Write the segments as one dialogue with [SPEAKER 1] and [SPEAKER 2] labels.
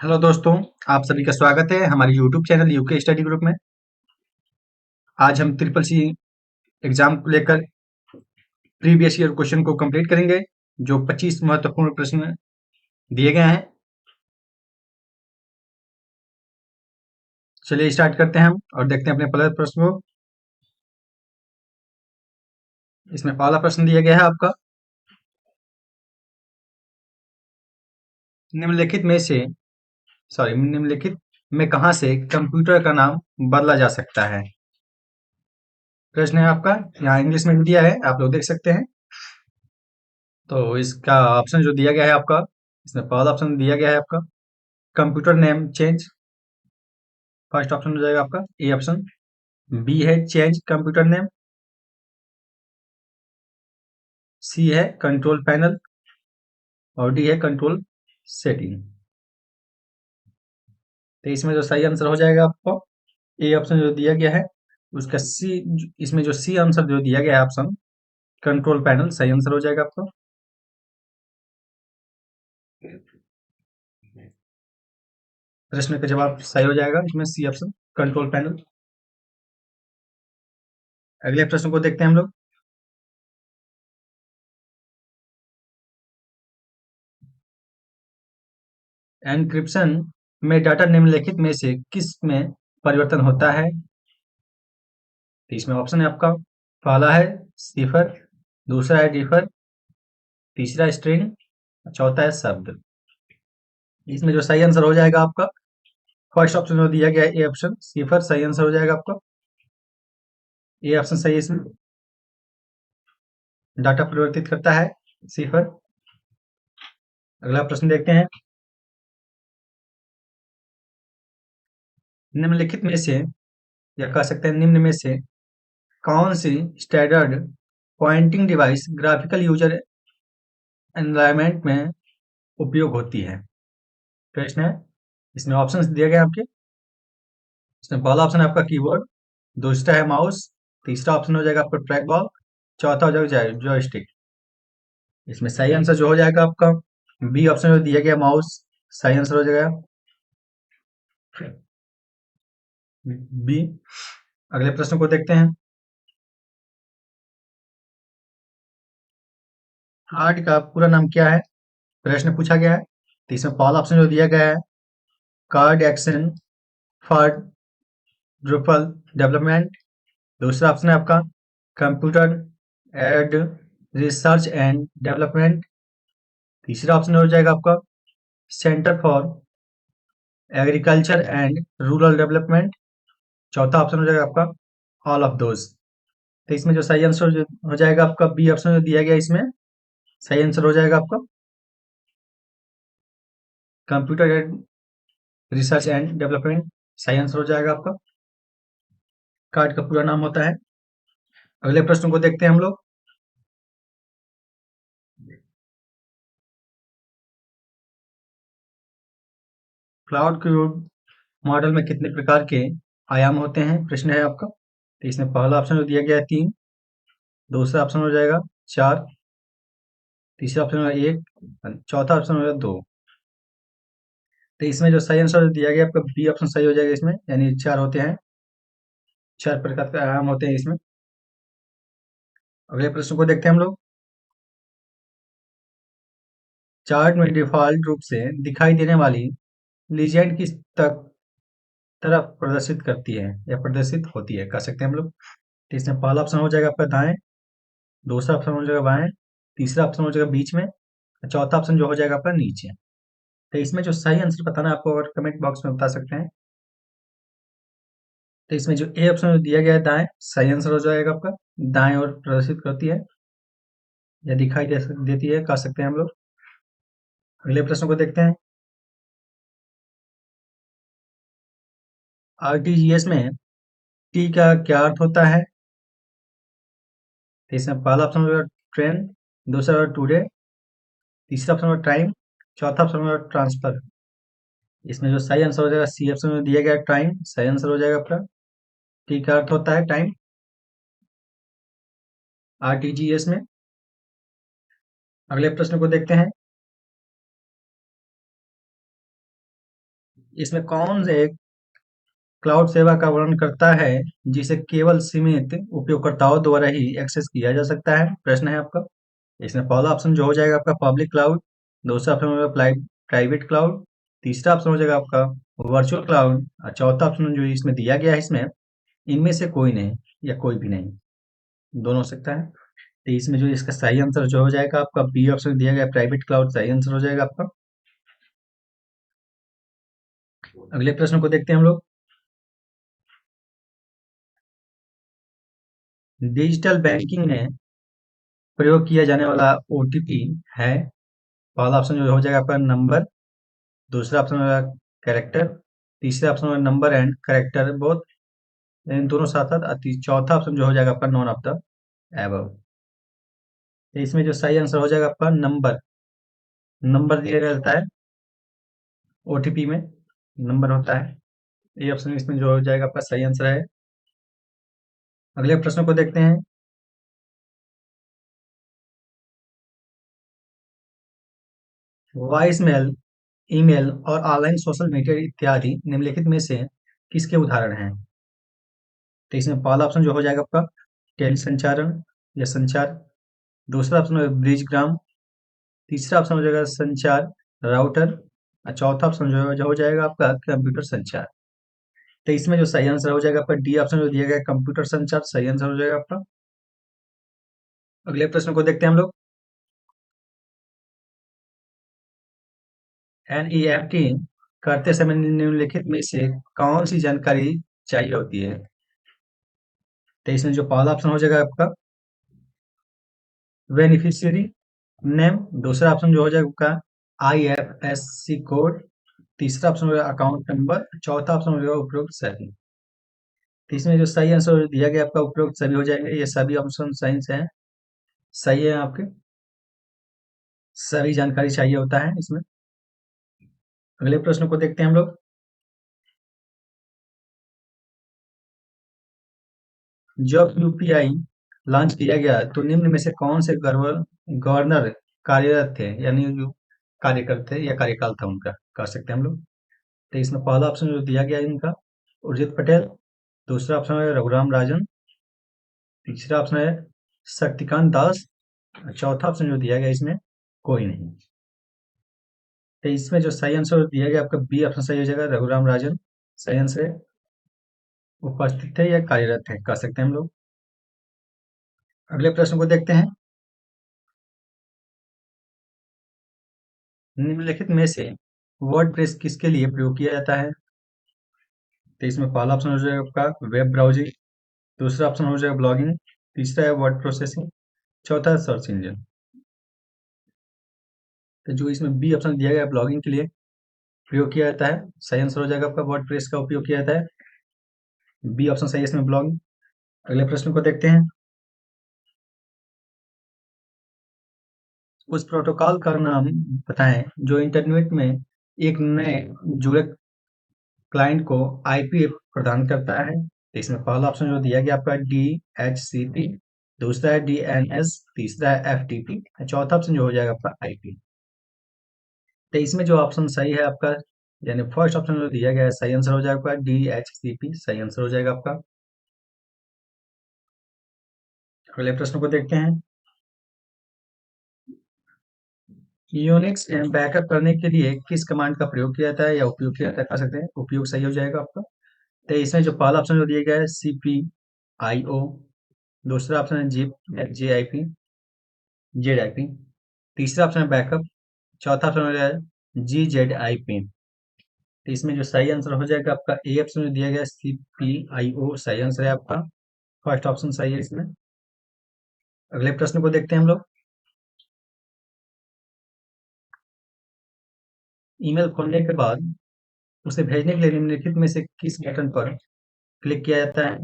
[SPEAKER 1] Hello दोस्तों, आप सभी का स्वागत है हमारे YouTube channel UK study group में। आज हम ट्रिपल सी एग्जाम को लेकर प्रीवियस ईयर क्वेश्चन को कंप्लीट करेंगे, जो 25 महत्वपूर्ण प्रश्न दिए गए हैं। चलिए स्टार्ट करते हैं हम और देखते हैं अपने पहले प्रश्न को। इसमें पहला प्रश्न दिया गया है आपका, निम्नलिखित में से निम्नलिखित में कहाँ से कंप्यूटर का नाम बदला जा सकता है। प्रश्न है आपका, यहाँ इंग्लिश में भी दिया है, आप लोग देख सकते हैं। तो इसका ऑप्शन जो दिया गया है आपका, इसमें पहला ऑप्शन दिया गया है आपका computer name change. First option हो जाएगा आपका ए ऑप्शन। बी है चेंज कंप्यूटर नेम। सी है कंट्रोल पैनल और डी है कंट्रोल सेटिंग। तो इसमें जो सही आंसर हो जाएगा आपको ए ऑप्शन जो दिया गया है उसका सी। इसमें जो सी आंसर जो दिया गया है ऑप्शन कंट्रोल पैनल सही आंसर हो जाएगा आपको। प्रश्न का जवाब सही हो जाएगा इसमें सी ऑप्शन कंट्रोल पैनल। अगले प्रश्न को देखते हैं हम लोग। एनक्रिप्शन में डाटा निम्नलिखित में से किस में परिवर्तन होता है। तो इसमें ऑप्शन है आपका, पहला है सिफर, दूसरा है डिफर, तीसरा स्ट्रिंग, चौथा है शब्द। इसमें जो सही आंसर हो जाएगा आपका फर्स्ट ऑप्शन जो दिया गया है ए ऑप्शन सिफर सही आंसर हो जाएगा आपका। ए ऑप्शन सही है इसमें, डाटा परिवर्तित करता है सिफर। अगला प्रश्न देखते हैं। निम्नलिखित में से या कह सकते हैं निम्न में से कौन सी standard pointing device graphical user environment में उपयोग होती है। प्रश्न है, इसमें ऑप्शंस दिए गए हैं आपके। इसमें पहला ऑप्शन है आपका कीबोर्ड, दूसरा है माउस, तीसरा ऑप्शन हो जाएगा आपका ट्रैक बॉल, चौथा हो जाएगा जॉयस्टिक। इसमें सही आंसर जो हो जाएगा आपका बी ऑप्शन जो दिया गया माउस सही आंसर हो जाएगा बी। अगले प्रश्न को देखते हैं। हार्ट का पूरा नाम क्या है, प्रश्न पूछा गया है। तो इसमें पहला ऑप्शन जो दिया गया है card action for Drupal development, दूसरा ऑप्शन है आपका computer aid research and development, तीसरा ऑप्शन हो जाएगा आपका centre for agriculture and rural development, चौथा ऑप्शन हो जाएगा आपका ऑल ऑफ दोज। तो इसमें जो सही आंसर हो जाएगा आपका बी ऑप्शन जो दिया गया इसमें सही आंसर हो जाएगा आपका computer aid research and development सही आंसर हो जाएगा आपका। कार्ड का पूरा नाम होता है। अगले प्रश्न को देखते हैं हम लोग। क्लाउड क्यूब मॉडल में कितने प्रकार के आयाम होते हैं, प्रश्न है आपका। तो इसमें पहला ऑप्शन जो दिया गया है 3, दूसरा ऑप्शन हो जाएगा 4, तीसरा ऑप्शन होगा 1, चौथा ऑप्शन होगा 2। तो इसमें जो सही आंसर दिया गया आपका बी ऑप्शन सही हो जाएगा इसमें, यानी 4 होते हैं, 4 प्रकार के आयाम होते हैं इसमें। अगले प्रश्न को देखते हैं हम लोग। चार्ट में डिफॉल्ट रूप से दिखाई देने वाली लीजेंड किस तक तरफ प्रदर्शित करती है या प्रदर्शित होती है कह सकते हैं हम लोग। तो इसमें पहला ऑप्शन हो जाएगा आपका दाएं, दूसरा ऑप्शन हो जाएगा बाएं, तीसरा ऑप्शन हो जाएगा बीच में, चौथा ऑप्शन जो हो जाएगा आपका नीचे। तो इसमें जो सही आंसर बताना है आपको, अगर कमेंट बॉक्स में बता सकते हैं। तो इसमें जो ए ऑप्शन दिया गया है दाएं सही आंसर हो जाएगा आपका, दाएं और प्रदर्शित करती है या दिखाई देती है कह सकते हैं हम लोग। अगले प्रश्न को देखते हैं। आरटीजीएस में टी का क्या अर्थ होता है। तो इसमें पहला ऑप्शन होगा ट्रेन, दूसरा होगा टुडे, तीसरा ऑप्शन होगा टाइम, चौथा ऑप्शन होगा ट्रांसफर। इसमें जो सही आंसर हो जाएगा सी ऑप्शन में दिया गया टाइम सही आंसर हो जाएगा आपका। टी का अर्थ होता है टाइम आरटीजीएस में। अगले प्रश्न को देखते हैं। इसमें कौन से क्लाउड सेवा का वर्णन करता है जिसे केवल सीमित उपयोगकर्ताओं द्वारा ही एक्सेस किया जा सकता है? प्रश्न है आपका। इसमें पहला ऑप्शन जो हो जाएगा आपका पब्लिक क्लाउड, दूसरा ऑप्शन हो जाएगा प्राइवेट क्लाउड, तीसरा ऑप्शन हो जाएगा आपका वर्चुअल क्लाउड और चौथा ऑप्शन जो इसमें दिया गया है इसमें इनमें से कोई नहीं या कोई भी नहीं, दोनों हो सकता है। तो इसमें जो इसका सही आंसर जो हो जाएगा आपका बी ऑप्शन दिया गया प्राइवेट क्लाउड सही आंसर हो जाएगा आपका। अगले प्रश्न को देखते हैं हम लोग। डिजिटल बैंकिंग में प्रयोग किया जाने वाला ओटीपी है। पहला ऑप्शन जो हो जाएगा आपका नंबर, दूसरा ऑप्शन होगा कैरेक्टर, तीसरा ऑप्शन होगा नंबर एंड कैरेक्टर बोथ, इन दोनों साथ साथ, चौथा ऑप्शन जो हो जाएगा आपका नॉन ऑफ द एबव। तो इसमें जो सही आंसर हो जाएगा आपका नंबर, नंबर दिया रहता है ओटीपी में, नंबर होता है। ये ऑप्शन इसमें जो हो जाएगा आपका सही आंसर है। अगले प्रश्न को देखते हैं। वॉइस मेल, ईमेल और ऑनलाइन सोशल मीडिया इत्यादि निम्नलिखित में से किसके उदाहरण हैं? तो इसमें पहला ऑप्शन जो हो जाएगा आपका टेली संचारण या संचार, दूसरा ऑप्शन है ब्रिजग्राम, तीसरा ऑप्शन हो जाएगा संचार राउटर और चौथा ऑप्शन जो हो जाएगा आपका कंप्यूटर संचार। तो इसमें जो सही आंसर हो जाएगा आपका डी ऑप्शन जो दिया गया है, कंप्यूटर संचार सही आंसर हो जाएगा आपका। अगले प्रश्न को देखते हैं हम लोग। एनईएफटी करते समय निम्नलिखित में से कौन सी जानकारी चाहिए होती है? तो इसमें जो पहला ऑप्शन हो जाएगा आपका बेनिफिशियरी नेम, दूसरा ऑप्शन जो हो जाएगा आपका आईएफएससी कोड, तीसरा ऑप्शन हो जाएगा अकाउंट नंबर, चौथा ऑप्शन हो जाएगा उपरोक्त सभी। तो इसमें जो सही आंसर दिया गया आपका उपरोक्त सभी हो जाएंगे, ये सभी ऑप्शन सही से हैं, सही है आपके, सभी जानकारी चाहिए होता है इसमें। अगले प्रश्न को देखते हैं हम लोग। जब यूपीआई लॉन्च किया गया तो निम्न में से कौन से गवर्नर कार्यरत थे, यानी जो कार्यकर थे या कार्यकाल था उनका, कह सकते हैं हम लोग। तो इसमें पहला ऑप्शन जो दिया गया है इनका उर्जित पटेल, दूसरा ऑप्शन है रघुराम राजन, तीसरा ऑप्शन है शक्तिकांत दास, चौथा ऑप्शन जो दिया गया इसमें कोई नहीं। तो इसमें जो सही आंसर दिया गया आपका बी ऑप्शन सही हो जाएगा, रघुराम राजन सही आंसर है, उपस्थित थे या कार्यरत थे कह सकते हैं हम लोग। अगले प्रश्न को देखते हैं। निम्नलिखित में से वर्डप्रेस किसके लिए प्रयोग किया जाता है? तो इसमें पहला ऑप्शन हो जाएगा आपका वेब ब्राउजिंग, दूसरा ऑप्शन हो जाएगा ब्लॉगिंग, तीसरा है वर्ड प्रोसेसिंग, चौथा है सर्च इंजन। तो जो इसमें बी ऑप्शन दिया गया है ब्लॉगिंग के लिए प्रयोग किया जाता है, सही आंसर हो जाएगा आपका वर्डप्रेस का उपयोग किया जाता है, बी ऑप्शन सही है इसमें ब्लॉगिंग। अगले प्रश्न को देखते हैं। उस प्रोटोकॉल का नाम बताएं जो इंटरनेट में एक नए जुड़े क्लाइंट को आईपी प्रदान करता है। तो इसमें पहला ऑप्शन जो दिया गया आपका डी एच सी पी, दूसरा है डी एन एस, तीसरा है एफ टी पी, चौथा ऑप्शन जो हो जाएगा आपका आईपी। तो इसमें जो ऑप्शन सही है आपका, यानी फर्स्ट ऑप्शन जो दिया गया है सही आंसर हो जाएगा आपका डी एच सी पी सही आंसर हो जाएगा आपका। अगले प्रश्न को देखते हैं। यूनिक्स बैकअप करने के लिए किस कमांड का प्रयोग किया जाता है या उपयोग किया जाता है कह सकते हैं, उपयोग सही हो जाएगा आपका। तो इसमें जो पहला ऑप्शन जो दिया गया है सी पी आई ओ, दूसरा ऑप्शन है zip J I P Z I P, तीसरा ऑप्शन है बैकअप, चौथा ऑप्शन हो जाएगा जी जेड आई पी। तो इसमें जो सही आंसर हो जाएगा आपका ए ऑप्शन जो दिया गया सी पी आई ओ सही आंसर है आपका, फर्स्ट ऑप्शन सही है इसमें। अगले प्रश्न को देखते हैं हम लोग। ईमेल खोलने के बाद उसे भेजने के लिए निम्नलिखित में से किस बटन पर क्लिक किया जाता है?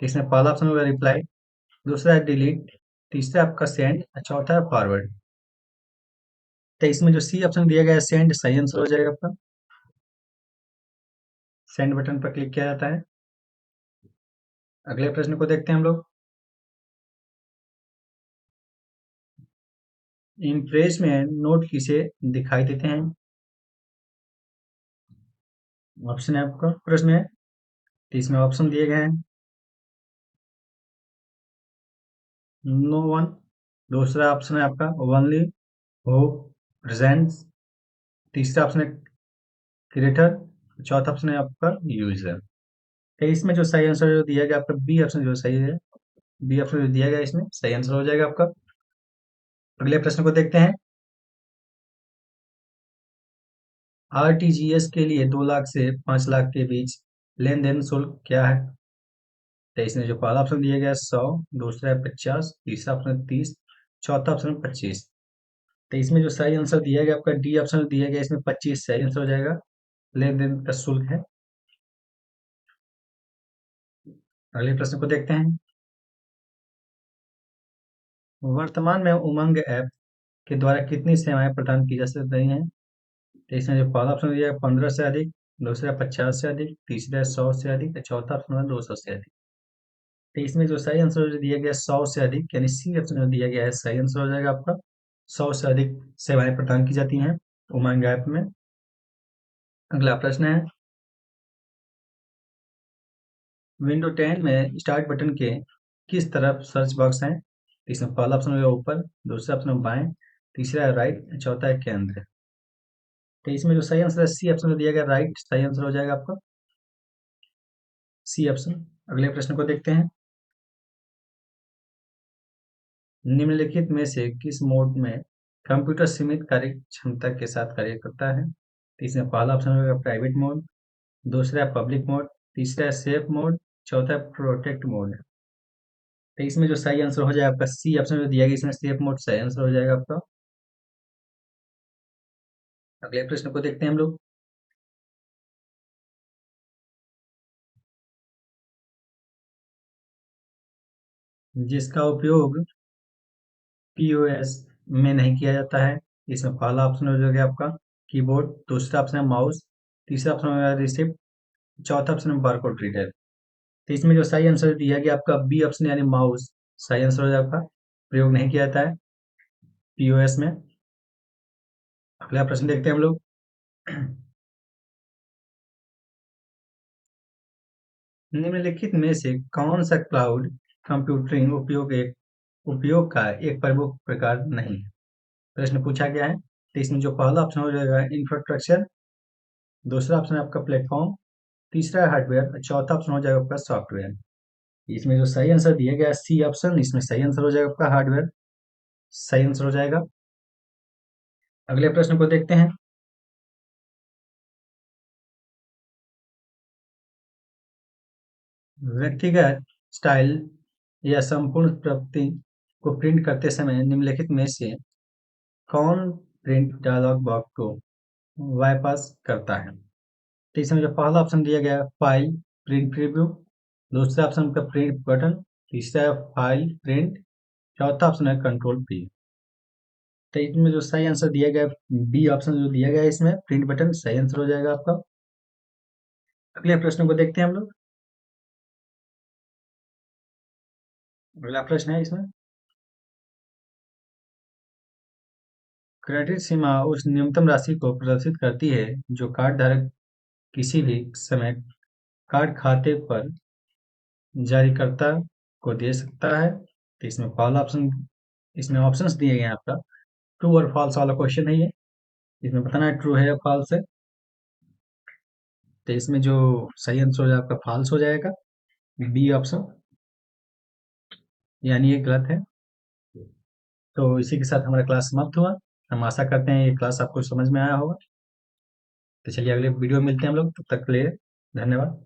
[SPEAKER 1] तो इसमें पहला ऑप्शन होगा रिप्लाई, दूसरा है डिलीट, तीसरा आपका सेंड, चौथा है फॉरवर्ड। तो इसमें जो सी ऑप्शन दिया गया है सेंड सही आंसर हो जाएगा आपका, सेंड बटन पर क्लिक किया जाता है। अगले प्रश्न को देखते हैं हम लोग। इम्प्रेस में नोट किसे दिखाई देते हैं? ऑप्शन है आपका प्रश्न में, तो इसमें ऑप्शन दिए गए हैं नो वन, दूसरा ऑप्शन है आपका ओनली, हु, प्रेजेंट्स, तीसरा ऑप्शन है क्रिएटर, चौथा ऑप्शन है आपका यूजर। तो इसमें जो सही आंसर जो दिया गया आपका बी ऑप्शन जो सही है, बी ऑप्शन जो दिया गया इसमें सही आंसर हो जाएगा आपका। अगले प्रश्न को देखते हैं। आरटीजीएस के लिए 2 लाख से 5 लाख के बीच लेन देन शुल्क क्या है? तो इसमें जो पहला ऑप्शन दिया गया है 100, दूसरा है 50, तीसरा ऑप्शन है 30, चौथा ऑप्शन है 25। तो इसमें जो सही आंसर दिया गया आपका डी ऑप्शन दिया गया, इसमें 25 सही आंसर हो जाएगा, लेन देन का शुल्क है। अगले प्रश्न को देखते हैं। वर्तमान में उमंग ऐप के द्वारा कितनी सेवाएं प्रदान की जा रही हैं? तो इसमें जो पहला ऑप्शन दिया है 15 से अधिक, दूसरा 50 से अधिक, तीसरा 100 से अधिक, चौथा ऑप्शन है 200 से अधिक। तो इसमें जो सही आंसर जो दिया गया 100 से अधिक, यानी सी ऑप्शन जो दिया गया है सही आंसर हो जाएगा आपका। 100 से अधिक सेवाएं प्रदान की जाती हैं उमंग ऐप में। अगला प्रश्न है, विंडो 10 में स्टार्ट बटन के किस तरफ सर्च बॉक्स है? इसमें पहला ऑप्शन है ऊपर, दूसरा ऑप्शन है बाएं, तीसरा है राइट, चौथा है केंद्र। तो इसमें जो सही आंसर है सी ऑप्शन जो दिया गया राइट सही आंसर हो जाएगा आपका, सी ऑप्शन। अगले प्रश्न को देखते हैं। निम्नलिखित में से किस मोड में कंप्यूटर सीमित कार्य क्षमता के साथ कार्य करता है? तो इसमें पहला ऑप्शन होगा प्राइवेट मोड, दूसरा है पब्लिक मोड, तीसरा है सेफ मोड, चौथा है प्रोटेक्ट मोड। तो इसमें जो सही आंसर हो जाएगा आपका सी ऑप्शन जो दिया गया, इसमें सेफ मोड सही आंसर हो जाएगा आपका। अगले प्रश्न को देखते हैं हम लोग। जिसका उपयोग पीओएस में नहीं किया जाता है। इसमें पहला ऑप्शन हो जाएगा आपका कीबोर्ड, दूसरा ऑप्शन है माउस, तीसरा ऑप्शन है रिसिप्ट, चौथा ऑप्शन है बारकोड रीडर। तो इसमें जो सही आंसर दिया गया आपका बी ऑप्शन यानी माउस सही आंसर हो जाएगा, प्रयोग नहीं किया जाता है पीओएस में। अगला प्रश्न देखते हैं हम लोग। निम्नलिखित में से कौन सा क्लाउड कंप्यूटिंग उपयोग का एक प्रमुख प्रकार नहीं है? प्रश्न पूछा गया है। तो इसमें जो पहला ऑप्शन हो जाएगा इंफ्रास्ट्रक्चर, दूसरा ऑप्शन है आपका प्लेटफॉर्म, तीसरा है हार्डवेयर, चौथा ऑप्शन हो जाएगा आपका सॉफ्टवेयर। इसमें जो सही आंसर दिया गया है सी ऑप्शन, इसमें सही आंसर हो जाएगा आपका हार्डवेयर सही आंसर हो जाएगा। अगले प्रश्न को देखते हैं। व्यक्तिगत स्टाइल या संपूर्ण प्रवृत्ति को प्रिंट करते समय निम्नलिखित में से कौन प्रिंट डायलॉग बॉक्स को बाईपास करता है? तो इसमें जो पहला ऑप्शन दिया गया है फाइल प्रिंट प्रीव्यू, दूसरा ऑप्शन का प्रिंट बटन, तीसरा है फाइल प्रिंट, चौथा ऑप्शन है कंट्रोल पी। तो इसमें जो सही आंसर दिया गया बी ऑप्शन जो दिया गया है इसमें प्रिंट बटन सही आंसर हो जाएगा आपका। अगले प्रश्न को देखते हैं हम लोग। अगला प्रश्न है इसमें, क्रेडिट सीमा उस न्यूनतम राशि को प्रदर्शित करती है जो कार्ड धारक किसी भी समय कार्ड खाते पर जारीकर्ता को दे सकता है। तो इसमें पहला ऑप्शन, इसमें ऑप्शंस दिए गए हैं आपका, ट्रू और फॉल्स वाला क्वेश्चन है ये, इसमें बताना है ट्रू है या फॉल्स है। तो इसमें जो सही आंसर हो जाएगा आपका फॉल्स हो जाएगा, बी ऑप्शन, यानी ये गलत है। तो इसी के साथ हमारा क्लास समाप्त हुआ। हम आशा करते हैं ये क्लास आपको समझ में आया होगा। तो चलिए अगले वीडियो में मिलते हैं हम लोग, तब तक के लिए धन्यवाद।